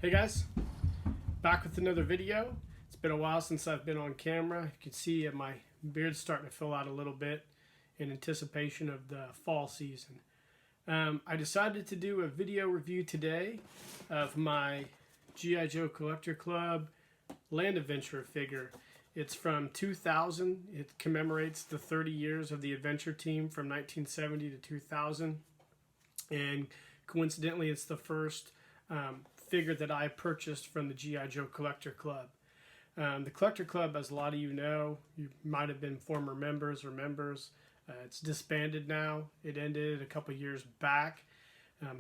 Hey guys, back with another video. It's been a while since I've been on camera. You can see my beard's starting to fill out a little bit in anticipation of the fall season. I decided to do a video review today of my G.I. Joe Collector Club Land Adventurer figure. It's from 2000. It commemorates the 30 years of the adventure team from 1970 to 2000. And coincidentally, it's the first figure that I purchased from the G.I. Joe Collector Club. The Collector Club, as a lot of you know, you might have been former members or members. It's disbanded now. It ended a couple years back.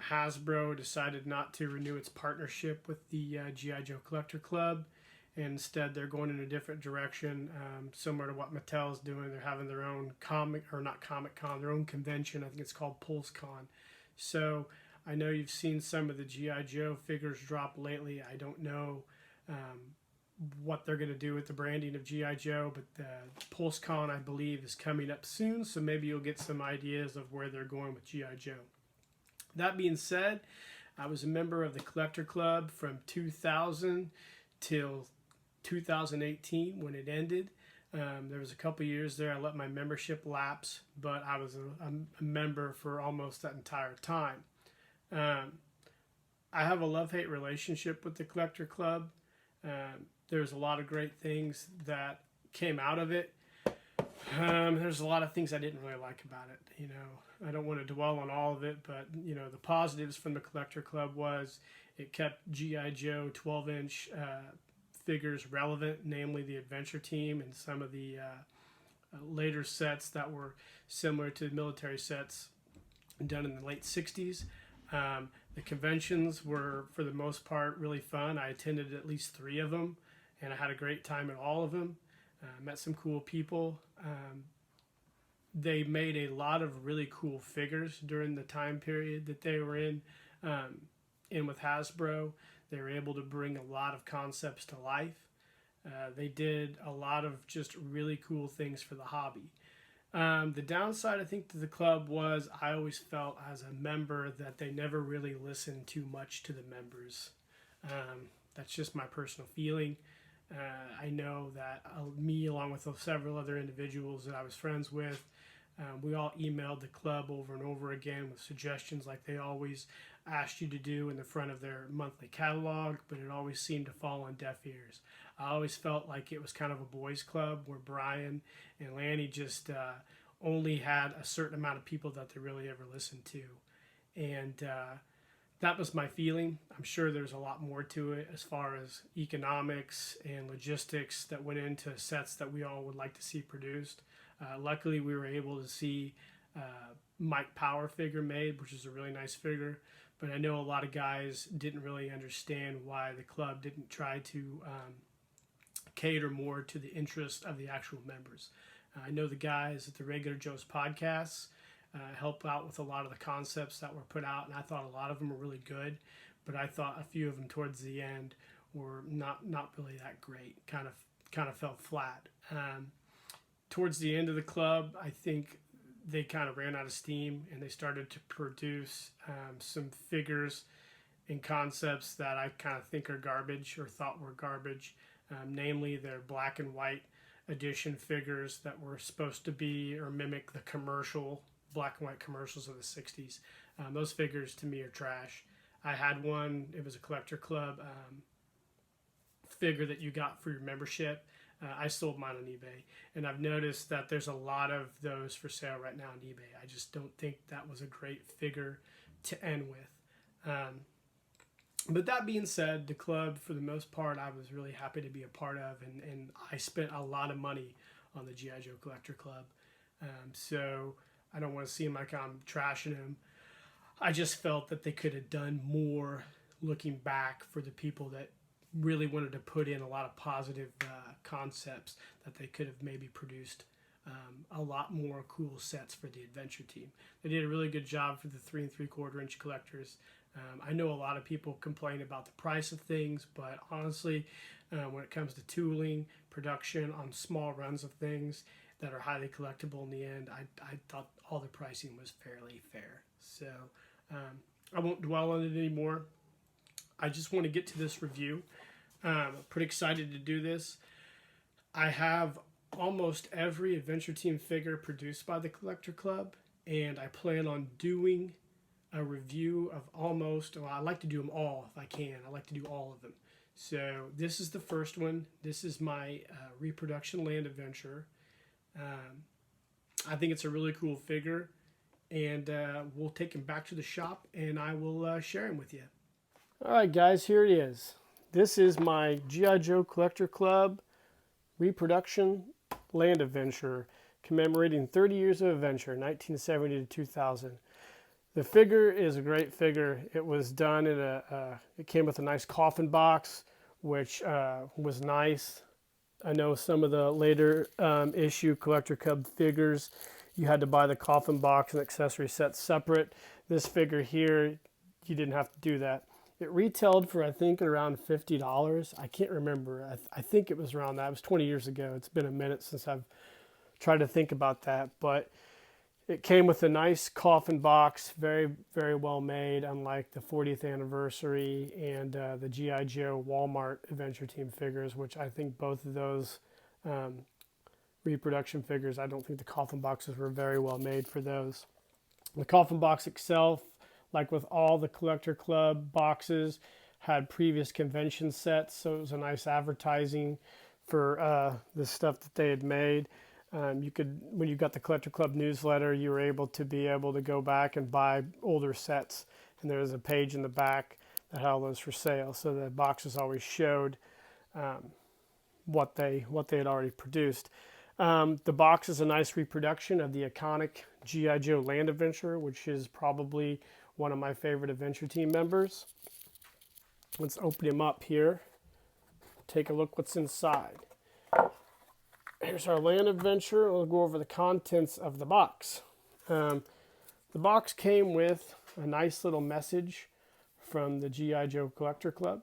Hasbro decided not to renew its partnership with the G.I. Joe Collector Club. And instead, they're going in a different direction, similar to what Mattel's doing. They're having their own their own convention. I think it's called PulseCon. So I know you've seen some of the G.I. Joe figures drop lately. I don't know what they're going to do with the branding of G.I. Joe, but the PulseCon, I believe, is coming up soon, so maybe you'll get some ideas of where they're going with G.I. Joe. That being said, I was a member of the Collector Club from 2000 till 2018 when it ended. There was a couple years there I let my membership lapse, but I was a member for almost that entire time. I have a love-hate relationship with the Collector Club. There's a lot of great things that came out of it. There's a lot of things I didn't really like about it. You know, I don't want to dwell on all of it, but you know, the positives from the Collector Club was it kept G.I. Joe 12-inch figures relevant, namely the Adventure Team and some of the later sets that were similar to the military sets done in the late 60s. The conventions were, for the most part, really fun. I attended at least 3 of them, and I had a great time at all of them. Met some cool people. They made a lot of really cool figures during the time period that they were in. And with Hasbro, they were able to bring a lot of concepts to life. They did a lot of just really cool things for the hobby. The downside, I think, to the club was I always felt as a member that they never really listened too much to the members. That's just my personal feeling. I know that me, along with several other individuals that I was friends with, we all emailed the club over and over again with suggestions like they always asked you to do in the front of their monthly catalog, but it always seemed to fall on deaf ears. I always felt like it was kind of a boys' club where Brian and Lanny just only had a certain amount of people that they really ever listened to. And that was my feeling. I'm sure there's a lot more to it as far as economics and logistics that went into sets that we all would like to see produced. Luckily, we were able to see Mike Power figure made, which is a really nice figure. But I know a lot of guys didn't really understand why the club didn't try to cater more to the interest of the actual members. I know the guys at the Regular Joe's podcasts help out with a lot of the concepts that were put out, and I thought a lot of them were really good, but I thought a few of them towards the end were not really that great. Kind of fell flat. Towards the end of the club, I think they kind of ran out of steam, and they started to produce some figures and concepts that I kind of think are garbage or thought were garbage. Namely, their black and white edition figures that were supposed to be or mimic the commercial black and white commercials of the 60s. Those figures to me are trash. I had one. It was a Collector Club figure that you got for your membership. I sold mine on eBay, and I've noticed that there's a lot of those for sale right now on eBay. I just don't think that was a great figure to end with. But that being said, the club, for the most part, I was really happy to be a part of, and I spent a lot of money on the G.I. Joe Collector Club. So I don't want to seem like I'm trashing them. I just felt that they could have done more looking back for the people that really wanted to put in a lot of positive concepts, that they could have maybe produced a lot more cool sets for the adventure team. They did a really good job for the 3 3/4 inch collectors. I know a lot of people complain about the price of things, but honestly, when it comes to tooling, production on small runs of things that are highly collectible in the end, I thought all the pricing was fairly fair. So I won't dwell on it anymore. I just want to get to this review. I'm pretty excited to do this. I have almost every Adventure Team figure produced by the Collector Club, and I plan on doing a review of almost, well, I like to do them all if I can. I like to do all of them. So this is the first one. This is my reproduction Land Adventure. I think it's a really cool figure, and we'll take him back to the shop and I will share him with you. All right, guys, here it is. This is my G.I. Joe Collector Club reproduction Land Adventure, commemorating 30 years of adventure, 1970 to 2000. The figure is a great figure. It was done in it came with a nice coffin box, which was nice. I know some of the later issue Collector Club figures, you had to buy the coffin box and accessory set separate. This figure here, you didn't have to do that. It retailed for, I think, around $50. I can't remember. I think it was around that. It was 20 years ago. It's been a minute since I've tried to think about that. But it came with a nice coffin box, very, very well made, unlike the 40th anniversary and the G.I. Joe Walmart Adventure Team figures, which I think both of those reproduction figures, I don't think the coffin boxes were very well made for those. The coffin box itself, like with all the Collector Club boxes, had previous convention sets, so it was a nice advertising for the stuff that they had made. You could, when you got the Collector Club newsletter, you were able to go back and buy older sets, and there was a page in the back that had all those for sale. So the boxes always showed what they had already produced. The box is a nice reproduction of the iconic G.I. Joe Land Adventure, which is probably one of my favorite Adventure Team members. Let's open him up here. Take a look what's inside. Here's our Land Adventure. We'll go over the contents of the box. The box came with a nice little message from the G.I. Joe Collector Club,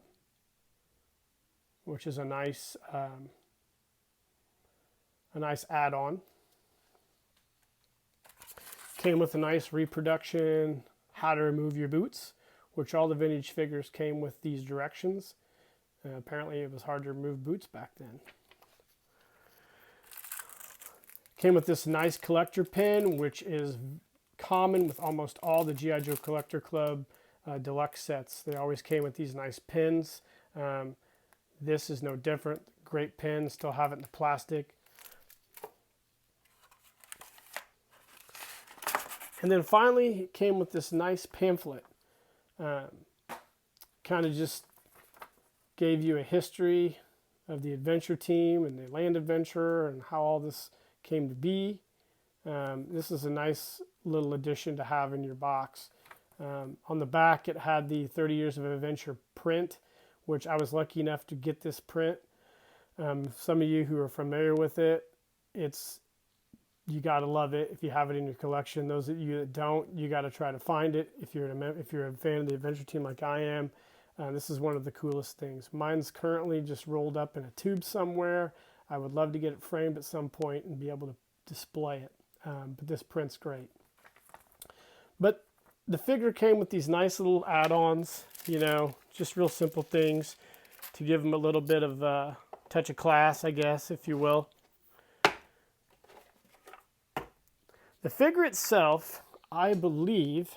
which is a nice add-on. Came with a nice reproduction, how to remove your boots, which all the vintage figures came with these directions. Apparently it was hard to remove boots back then. Came with this nice collector pin, which is common with almost all the G.I. Joe Collector Club deluxe sets. They always came with these nice pins. This is no different. Great pin, still have it in the plastic. And then finally, it came with this nice pamphlet. Kind of just gave you a history of the Adventure Team and the Land Adventure and how all this came to be. This is a nice little addition to have in your box. On the back, it had the 30 Years of Adventure print, which I was lucky enough to get this print. Some of you who are familiar with it, you got to love it if you have it in your collection. Those of you that don't, you got to try to find it. If you're a fan of the Adventure Team like I am, this is one of the coolest things. Mine's currently just rolled up in a tube somewhere. I would love to get it framed at some point and be able to display it. But this print's great. But the figure came with these nice little add-ons, just real simple things to give them a little bit of a touch of class, I guess, if you will. The figure itself, I believe,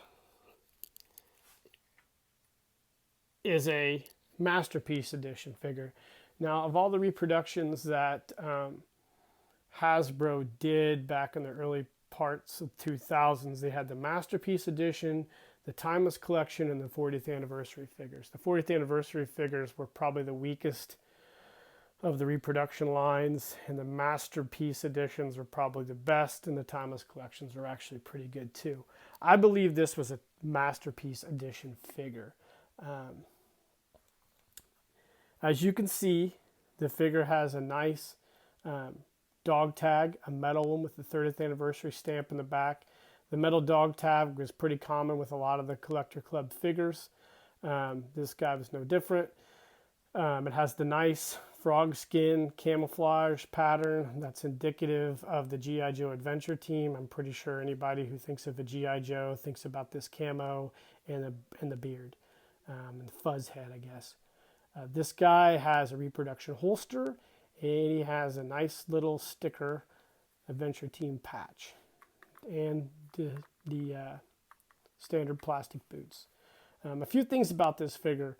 is a Masterpiece Edition figure. Now, of all the reproductions that Hasbro did back in the early parts of 2000s, they had the Masterpiece Edition, the Timeless Collection, and the 40th Anniversary figures. The 40th Anniversary figures were probably the weakest of the reproduction lines, and the Masterpiece Editions were probably the best, and the Timeless Collections were actually pretty good too. I believe this was a Masterpiece Edition figure. As you can see, the figure has a nice dog tag, a metal one with the 30th anniversary stamp in the back. The metal dog tag was pretty common with a lot of the Collector Club figures. This guy was no different. It has the nice frog skin camouflage pattern that's indicative of the G.I. Joe Adventure Team. I'm pretty sure anybody who thinks of a G.I. Joe thinks about this camo and the beard. and fuzz head, I guess. This guy has a reproduction holster, and he has a nice little sticker Adventure Team patch, and the standard plastic boots. A few things about this figure.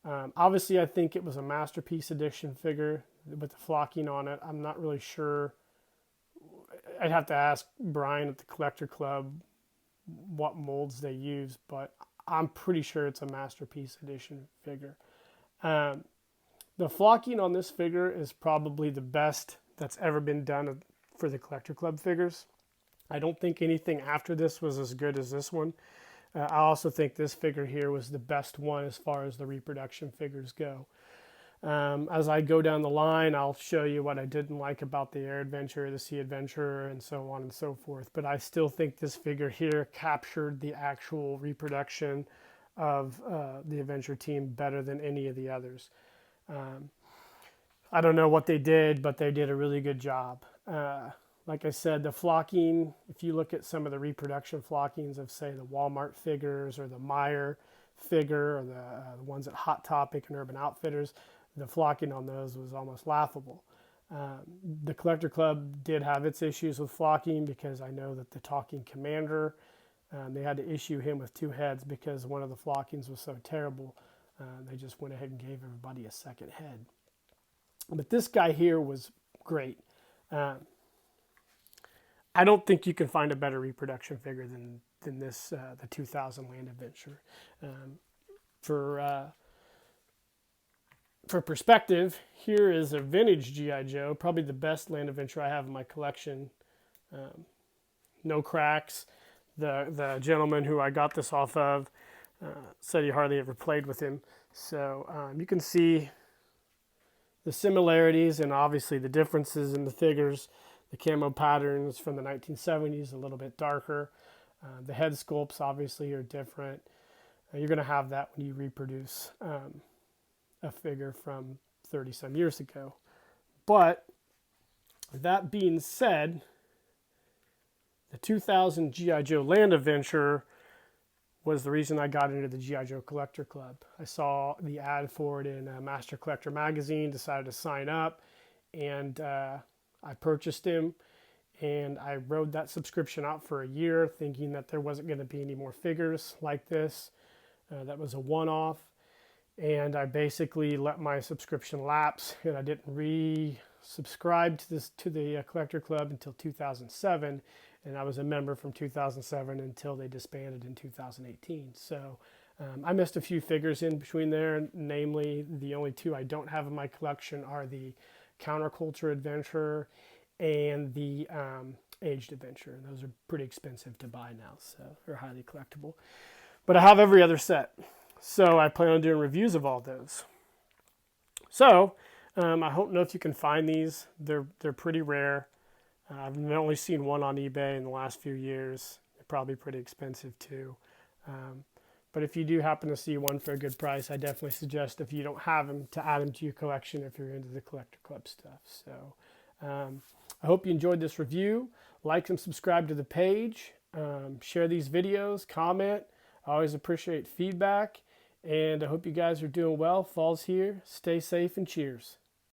Obviously, I think it was a Masterpiece Edition figure with the flocking on it. I'm not really sure. I'd have to ask Brian at the Collector Club what molds they use, but I'm pretty sure it's a Masterpiece Edition figure. The flocking on this figure is probably the best that's ever been done for the Collector Club figures. I don't think anything after this was as good as this one. I also think this figure here was the best one as far as the reproduction figures go. As I go down the line, I'll show you what I didn't like about the Air Adventure, the Sea Adventure, and so on and so forth. But I still think this figure here captured the actual reproduction of the Adventure Team better than any of the others. I don't know what they did, but they did a really good job. Like I said, the flocking, if you look at some of the reproduction flockings of, say, the Walmart figures or the Meyer figure or the ones at Hot Topic and Urban Outfitters, the flocking on those was almost laughable. The Collector Club did have its issues with flocking because I know that the Talking Commander, they had to issue him with 2 heads because one of the flockings was so terrible. They just went ahead and gave everybody a second head. But this guy here was great. I don't think you can find a better reproduction figure than this, the 2000 Land Adventure. For perspective, here is a vintage G.I. Joe, probably the best Land Adventure I have in my collection. No cracks. The gentleman who I got this off of said he hardly ever played with him. So you can see the similarities and obviously the differences in the figures. The camo patterns from the 1970s, a little bit darker. The head sculpts obviously are different. You're going to have that when you reproduce a figure from 30 some years ago. But that being said, the 2000 G.I. Joe Land Adventure was the reason I got into the G.I. Joe Collector Club. I saw the ad for it in Master Collector magazine, decided to sign up, and I purchased him, and I rode that subscription out for a year thinking that there wasn't going to be any more figures like this. That was a one-off, and I basically let my subscription lapse, and I didn't re-subscribe to the Collector Club until 2007, and I was a member from 2007 until they disbanded in 2018. So I missed a few figures in between there, namely the only 2 I don't have in my collection are the Counterculture Adventure and the Aged Adventure. Those are pretty expensive to buy now, so they're highly collectible. But I have every other set, so I plan on doing reviews of all those. So I don't know if you can find these. They're pretty rare. I've only seen one on eBay in the last few years. They're probably pretty expensive too. But if you do happen to see one for a good price, I definitely suggest, if you don't have them, to add them to your collection if you're into the Collector Club stuff. So I hope you enjoyed this review. Like and subscribe to the page. Share these videos. Comment. I always appreciate feedback. And I hope you guys are doing well. Fall's here. Stay safe and cheers.